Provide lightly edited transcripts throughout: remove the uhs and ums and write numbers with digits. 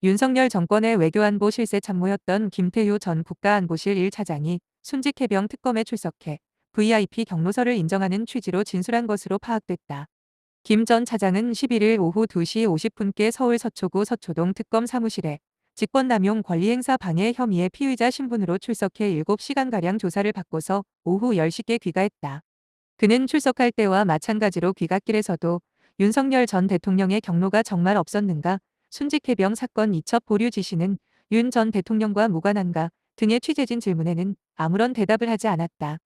윤석열 정권의 외교안보 실세 참모였던 김태효 전 국가안보실 1차장이 순직해병 특검에 출석해 VIP 경로서를 인정하는 취지로 진술한 것으로 파악됐다. 김 전 차장은 11일 오후 2시 50분께 서울 서초구 서초동 특검 사무실에 직권남용 권리행사 방해 혐의의 피의자 신분으로 출석해 7시간가량 조사를 받고서 오후 10시께 귀가했다. 그는 출석할 때와 마찬가지로 귀갓길에서도 윤석열 전 대통령의 경로가 정말 없었는가, 순직해병 사건 이첩 보류 지시는 윤 전 대통령과 무관한가 등의 취재진 질문에는 아무런 대답을 하지 않았다.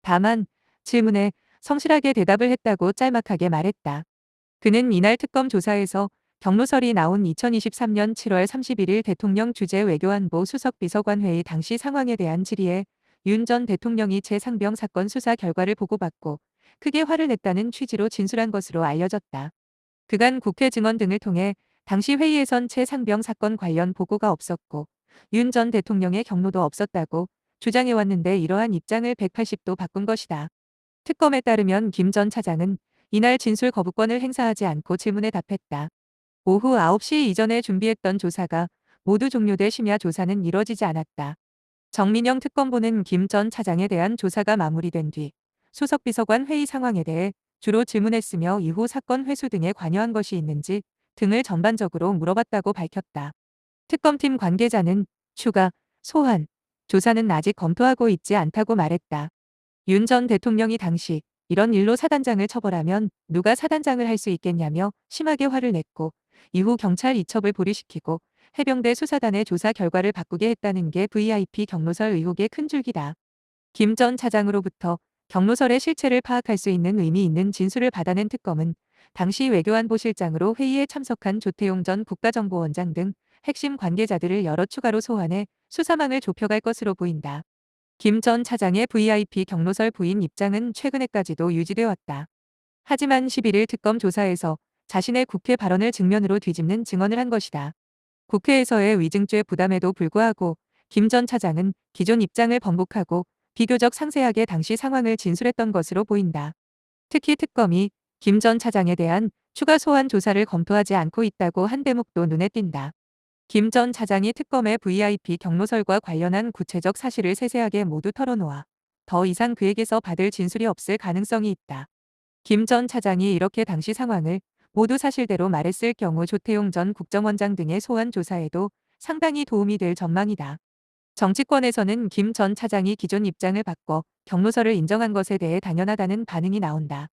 다만 질문에 성실하게 대답을 했다고 짤막하게 말했다. 그는 이날 특검 조사에서 경로설이 나온 2023년 7월 31일 대통령 주재 외교안보 수석비서관 회의 당시 상황에 대한 질의에 윤 전 대통령이 채 상병 사건 수사 결과를 보고받고 크게 화를 냈다는 취지로 진술한 것으로 알려졌다. 그간 국회 증언 등을 통해 당시 회의에선 채 상병 사건 관련 보고가 없었고 윤 전 대통령의 경로도 없었다고 주장해왔는데 이러한 입장을 180도 바꾼 것이다. 특검에 따르면 김 전 차장은 이날 진술 거부권을 행사하지 않고 질문에 답했다. 오후 9시 이전에 준비했던 조사가 모두 종료돼 심야 조사는 이뤄지지 않았다. 정민영 특검보는 김 전 차장에 대한 조사가 마무리된 뒤 수석비서관 회의 상황에 대해 주로 질문했으며 이후 사건 회수 등에 관여한 것이 있는지 등을 전반적으로 물어봤다고 밝혔다. 특검팀 관계자는 추가, 소환, 조사는 아직 검토하고 있지 않다고 말했다. 윤 전 대통령이 당시 이런 일로 사단장을 처벌하면 누가 사단장을 할 수 있겠냐며 심하게 화를 냈고 이후 경찰 이첩을 보류시키고 해병대 수사단의 조사 결과를 바꾸게 했다는 게 VIP 경로설 의혹의 큰 줄기다. 김 전 차장으로부터 경로설의 실체를 파악할 수 있는 의미 있는 진술을 받아낸 특검은 당시 외교안보실장으로 회의에 참석한 조태용 전 국가정보원장 등 핵심 관계자들을 여러 추가로 소환해 수사망을 좁혀갈 것으로 보인다. 김 전 차장의 VIP 경로설 부인 입장은 최근에까지도 유지돼 왔다. 하지만 11일 특검 조사에서 자신의 국회 발언을 증면으로 뒤집는 증언을 한 것이다. 국회에서의 위증죄 부담에도 불구하고 김 전 차장은 기존 입장을 번복하고 비교적 상세하게 당시 상황을 진술했던 것으로 보인다. 특히 특검이 김 전 차장에 대한 추가 소환 조사를 검토하지 않고 있다고 한 대목도 눈에 띈다. 김 전 차장이 특검의 VIP 경로설과 관련한 구체적 사실을 세세하게 모두 털어놓아 더 이상 그에게서 받을 진술이 없을 가능성이 있다. 김 전 차장이 이렇게 당시 상황을 모두 사실대로 말했을 경우 조태용 전 국정원장 등의 소환 조사에도 상당히 도움이 될 전망이다. 정치권에서는 김 전 차장이 기존 입장을 바꿔 경로설을 인정한 것에 대해 당연하다는 반응이 나온다.